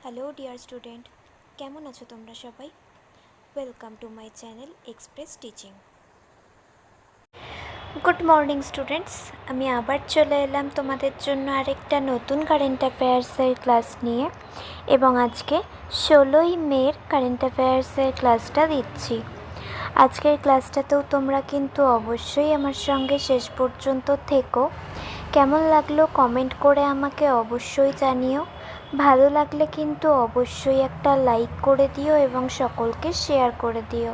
Hello dear student, কেমন আছো তোমরা সবাই? Welcome to my channel express teaching. Good morning students, আমি আবার চলে এলাম তোমাদের জন্য আরেকটা নতুন কারেন্ট অ্যাফেয়ার্সের ক্লাস নিয়ে, এবং আজকে 16ই মের কারেন্ট অ্যাফেয়ার্সের ক্লাসটা দিচ্ছি। আজকের ক্লাসটাতেও তোমরা কিন্তু অবশ্যই আমার সঙ্গে শেষ পর্যন্ত থেকো। কেমন লাগলো কমেন্ট করে আমাকে অবশ্যই জানিও। ভালো লাগলে কিন্তু অবশ্যই একটা লাইক করে দিও এবং সকলকে শেয়ার করে দিও।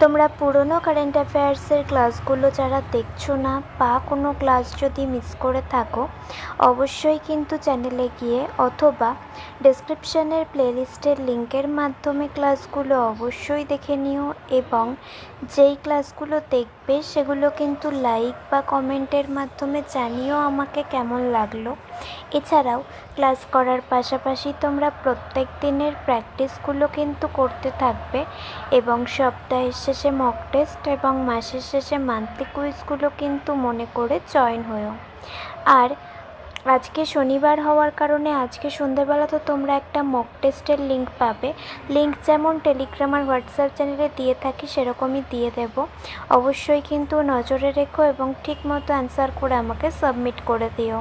তোমরা পুরনো কারেন্ট অ্যাফেয়ার্সের ক্লাসগুলো যারা দেখছো না বা কোনো ক্লাস যদি মিস করে থাকো, অবশ্যই কিন্তু চ্যানেলে গিয়ে অথবা ডেসক্রিপশানের প্লেলিস্টের লিঙ্কের মাধ্যমে ক্লাসগুলো অবশ্যই দেখে নিও, এবং যেই ক্লাসগুলো দেখবে সেগুলো কিন্তু লাইক বা কমেন্টের মাধ্যমে জানিও আমাকে কেমন লাগলো। এছাড়াও ক্লাস করার পাশাপাশি তোমরা প্রত্যেক দিনের প্র্যাকটিসগুলো কিন্তু করতে থাকবে, এবং সপ্তাহের শেষে মক টেস্ট এবং মাসের শেষে মান্থলি কুইজগুলো কিন্তু মনে করে জয়েন হও। আর আজকে শনিবার হওয়ার কারণে আজকে সন্ধ্যেবেলা তো তোমরা একটা মক টেস্টের লিঙ্ক পাবে। লিঙ্ক যেমন টেলিগ্রাম আর হোয়াটসঅ্যাপ চ্যানেলে দিয়ে থাকি সেরকমই দিয়ে দেব। অবশ্যই কিন্তু নজরে রেখো এবং ঠিক মতো অ্যান্সার করে আমাকে সাবমিট করে দিও।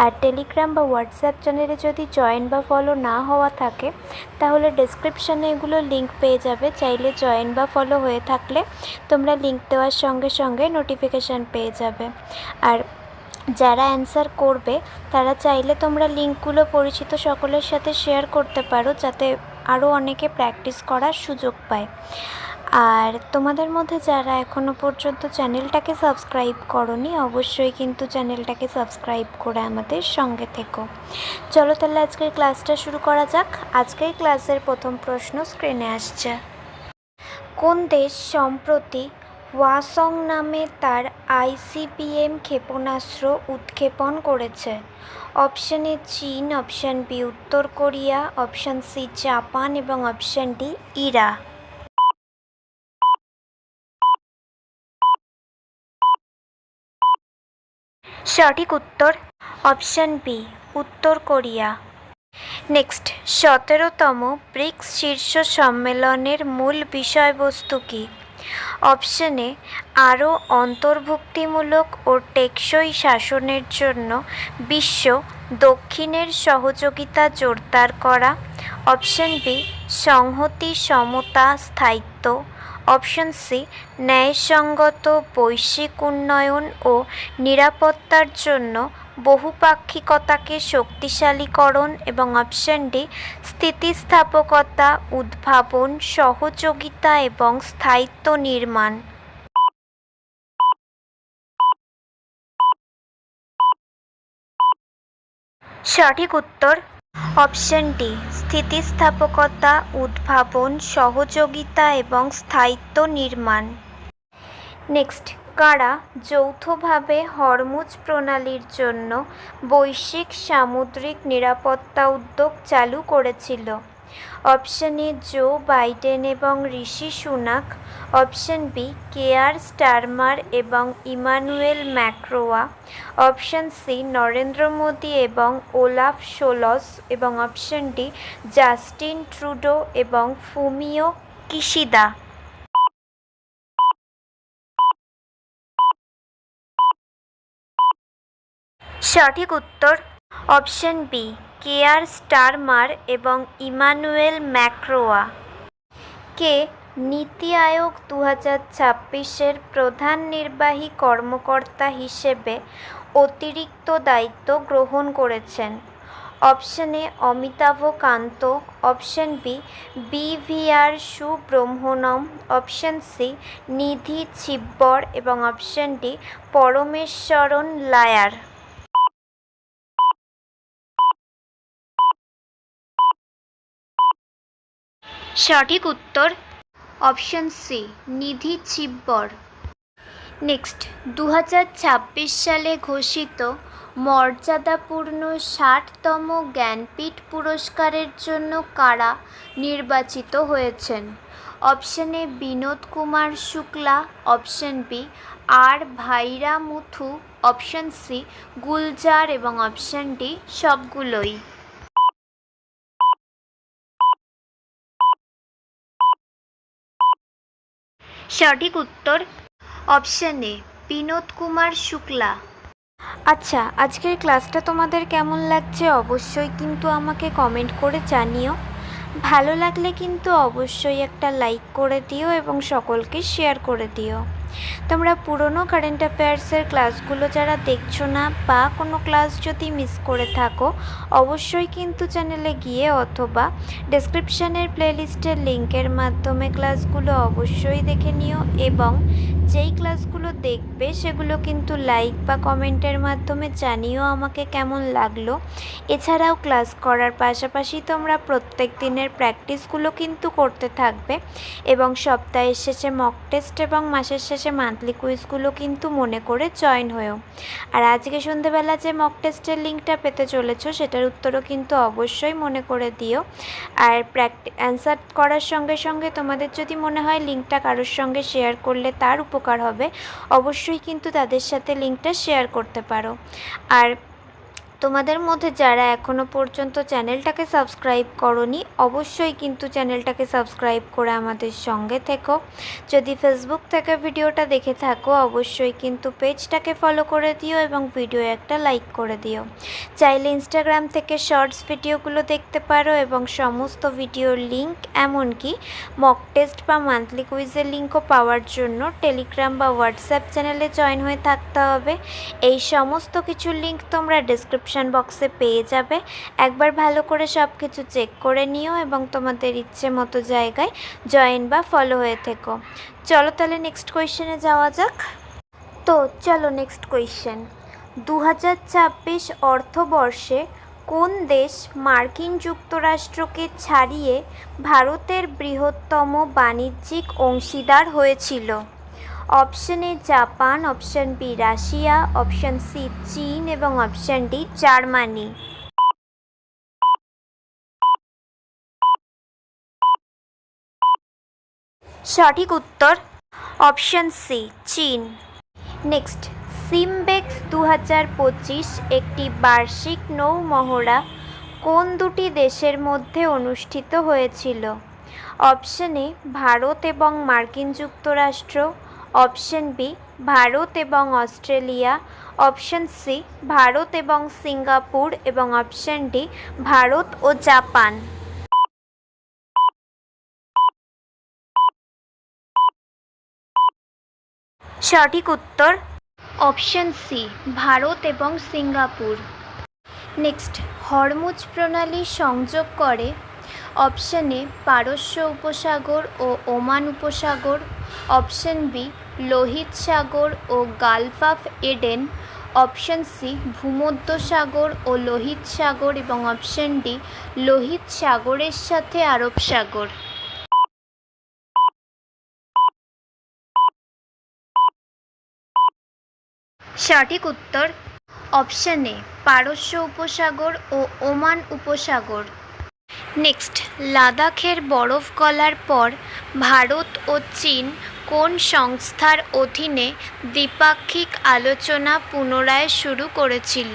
আর টেলিগ্রাম বা হোয়াটসঅ্যাপ চ্যানেলে যদি জয়েন বা ফলো না হওয়া থাকে, তাহলে ডেসক্রিপশানে এগুলো লিঙ্ক পেয়ে যাবে। চাইলে জয়েন বা ফলো হয়ে থাকলে তোমরা লিঙ্ক দেওয়ার সঙ্গে সঙ্গে নোটিফিকেশান পেয়ে যাবে। আর যারা অ্যান্সার করবে তারা চাইলে তোমরা লিঙ্কগুলো পরিচিত সকলের সাথে শেয়ার করতে পারো, যাতে আরও অনেকে প্র্যাকটিস করার সুযোগ পায়। আর তোমাদের মধ্যে যারা এখনও পর্যন্ত চ্যানেলটাকে সাবস্ক্রাইব করোনি, অবশ্যই কিন্তু চ্যানেলটাকে সাবস্ক্রাইব করে আমাদের সঙ্গে থেকো। চলো তাহলে আজকের ক্লাসটা শুরু করা যাক। আজকের ক্লাসের প্রথম প্রশ্ন স্ক্রিনে আসছে। কোন দেশ সম্প্রতি ওয়াসং নামে তার ICBM ক্ষেপণাস্ত্র উৎক্ষেপণ করেছে? অপশান এ চীন, অপশান বি উত্তর কোরিয়া, অপশান সি জাপান এবং অপশান ডি ইরা। সঠিক উত্তর অপশান বি উত্তর কোরিয়া। নেক্সট, 17তম ব্রিক্স শীর্ষ সম্মেলনের মূল বিষয়বস্তু কী? অপশানে আরও অন্তর্ভুক্তিমূলক ও টেকসই শাসনের জন্য বিশ্ব দক্ষিণের সহযোগিতা জোরদার করা, অপশান বি সংহতি, সমতা, স্থায়িত্ব, অপশান সি ন্যায়সঙ্গত বৈশ্বিক উন্নয়ন ও নিরাপত্তার জন্য বহুপাক্ষিকতাকে শক্তিশালীকরণ, এবং অপশান ডি স্থিতিস্থাপকতা, উদ্ভাবন, সহযোগিতা এবং স্থায়িত্ব নির্মাণ। সঠিক উত্তর অপশান ডি স্থিতিস্থাপকতা, উদ্ভাবন, সহযোগিতা এবং স্থায়িত্ব নির্মাণ। নেক্সট, কারা যৌথভাবে হরমুজ প্রণালীর জন্য বৈশ্বিক সামুদ্রিক নিরাপত্তা উদ্যোগ চালু করেছিল? অপশান এ জো বাইডেন এবং Rishi Sunak, option B Keir Starmer এবং Emmanuel Macron, option C Narendra Modi এবং ওলাফ শোলস, এবং অপশান ডি জাস্টিন ট্রুডো এবং ফুমিও কিশিদা। সঠিক উত্তর অপশান বি কেয়ার স্টারমার এবং ইমানুয়েল ম্যাক্রোয়া। কে নীতি আয়োগ 2026-এর প্রধান নির্বাহী কর্মকর্তা হিসেবে অতিরিক্ত দায়িত্ব গ্রহণ করেছেন? Option A Amitabh Kant, option B BVR Subrahmanyam, option C Nidhi Chhibber এবং অপশান ডি পরমেশ্বরন লায়ার। সঠিক উত্তর option C Nidhi Chhibber. Next, 2026 সালে ঘোষিত মর্যাদাপূর্ণ 60তম জ্ঞানপীঠ পুরস্কারের জন্য কারা নির্বাচিত হয়েছেন? Option A Vinod Kumar Shukla, option B R Vairamuthu, option C Gulzar এবং অপশান ডি সবগুলোই। সঠিক উত্তর অপশন এ বিনোদ কুমার শুক্লা। আচ্ছা, আজকের ক্লাসটা তোমাদের কেমন লাগছে অবশ্যই কিন্তু আমাকে কমেন্ট করে জানিও। ভালো লাগলে কিন্তু অবশ্যই একটা লাইক করে দিও এবং সকলকে শেয়ার করে দিও। তোমরা পুরনো কারেন্ট অ্যাফেয়ার্সের ক্লাসগুলো যারা দেখছো না বা কোনো ক্লাস যদি মিস করে থাকো, অবশ্যই কিন্তু চ্যানেলে গিয়ে অথবা ডেসক্রিপশানের প্লেলিস্টের লিঙ্কের মাধ্যমে ক্লাসগুলো অবশ্যই দেখে নিও এবং যেই ক্লাসগুলো দেখবে সেগুলো কিন্তু লাইক বা কমেন্টের মাধ্যমে জানিও আমাকে কেমন লাগলো। এছাড়াও ক্লাস করার পাশাপাশি তোমরা প্রত্যেক দিনের প্র্যাকটিসগুলো কিন্তু করতে থাকবে এবং সপ্তাহের শেষে মক টেস্ট এবং মাসের শেষে মান্থলি কুইজগুলো কিন্তু মনে করে জয়েন হয়েও। আর আজকে সন্ধ্যেবেলা যে মক টেস্টের লিঙ্কটা পেতে চলেছো সেটার উত্তরও কিন্তু অবশ্যই মনে করে দিও। আর অ্যান্সার করার সঙ্গে সঙ্গে তোমাদের যদি মনে হয় লিঙ্কটা কারোর সঙ্গে শেয়ার করলে তার উপকার হবে, অবশ্যই কিন্তু তাদের সাথে লিঙ্কটা শেয়ার করতে পারো। আর তোমাদের মধ্যে যারা এখনও পর্যন্ত চ্যানেলটাকে সাবস্ক্রাইব করোনি, অবশ্যই কিন্তু চ্যানেলটাকে সাবস্ক্রাইব করে আমাদের সঙ্গে থেকো। যদি ফেসবুক থেকে ভিডিওটা দেখে থাকো অবশ্যই কিন্তু পেজটাকে ফলো করে দিও এবং ভিডিও একটা লাইক করে দিও। চাইলে ইনস্টাগ্রাম থেকে শর্টস ভিডিওগুলো দেখতে পারো এবং সমস্ত ভিডিওর লিঙ্ক এমনকি মক টেস্ট বা মান্থলি কুইজের লিঙ্কও পাওয়ার জন্য টেলিগ্রাম বা হোয়াটসঅ্যাপ চ্যানেলে জয়েন হয়ে থাকতে হবে। এই সমস্ত কিছুর লিঙ্ক তোমরা ডেসক্রিপশন বক্সে পেয়ে যাবে। একবার ভালো করে সব কিছু চেক করে নিও এবং তোমাদের ইচ্ছে মতো জায়গায় জয়েন বা ফলো হয়ে থেকো। চলো তাহলে নেক্সট কোয়েশ্চেনে যাওয়া যাক। তো চলো নেক্সট কোয়েশ্চেন, 2026 অর্থবর্ষে কোন দেশ মার্কিন যুক্তরাষ্ট্রকে ছাড়িয়ে ভারতের বৃহত্তম বাণিজ্যিক অংশীদার হয়েছিল? Option A Japan, option B Russia, option C চীন এবং অপশন ডি জার্মানি। সঠিক উত্তর অপশন সি চীন। নেক্সট, সিমবেক্স 2025 একটি বার্ষিক নৌ মহড়া কোন দুটি দেশের মধ্যে অনুষ্ঠিত হয়েছিল? অপশন এ ভারত এবং মার্কিন যুক্তরাষ্ট্র, অপশন বি ভারত এবং অস্ট্রেলিয়া, অপশন সি ভারত এবং সিঙ্গাপুর এবং অপশন ডি ভারত ও জাপান। সঠিক উত্তর অপশন সি ভারত এবং সিঙ্গাপুর। নেক্সট, হরমুজ প্রণালী সংযোগ করে অপশন এ পারস্য উপসাগর ও ওমান উপসাগর, অপশন বি লোহিত সাগর ও gulf of Aden, option C ভূমধ্যসাগর ও লোহিত সাগর এবং অপশন ডি লোহিত সাগরের সাথে আরব সাগর। সঠিক উত্তর অপশন এ পারস্য উপসাগর ও ওমান উপসাগর। নেক্সট, লাদাখের বরফ গলার পর ভারত ও চীন কোন সংস্থার অধীনে দ্বিপাক্ষিক আলোচনা পুনরায় শুরু করেছিল?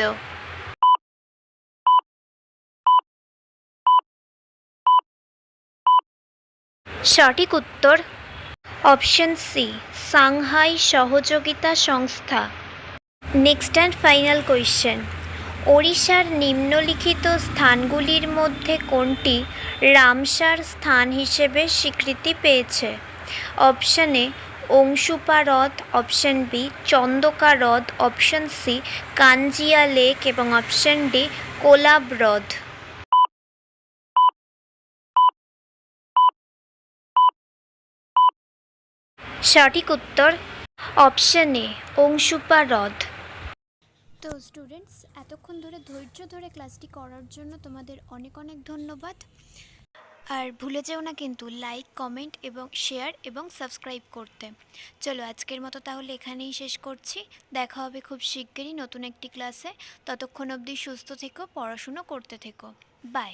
সঠিক উত্তর অপশন সি সাংহাই সহযোগিতা সংস্থা। নেক্সট অ্যান্ড ফাইনাল কোয়েশ্চেন, ওড়িশার নিম্নলিখিত স্থানগুলির মধ্যে কোনটি রামসার স্থান হিসেবে স্বীকৃতি পেয়েছে? অপশন এ অংশুপা হ্রদ, অপশন বি চন্দকা হ্রদ, অপশন সি কাঞ্জিয়া লেক এবং অপশন ডি কোলাব হ্রদ। সঠিক উত্তর অপশন এ অংশুপা হ্রদ। তো স্টুডেন্টস, এতক্ষণ ধরে ধৈর্য ধরে ক্লাসটি করার জন্য তোমাদের অনেক অনেক ধন্যবাদ। আর ভুলে যেও না কিন্তু লাইক, কমেন্ট এবং শেয়ার এবং সাবস্ক্রাইব করতে। চলো আজকের মতো তাহলে এখানেই শেষ করছি। দেখা হবে খুব শিগগিরই নতুন একটি ক্লাসে। ততক্ষণ অবধি সুস্থ থেকো, পড়াশুনো করতে থেকো। বাই।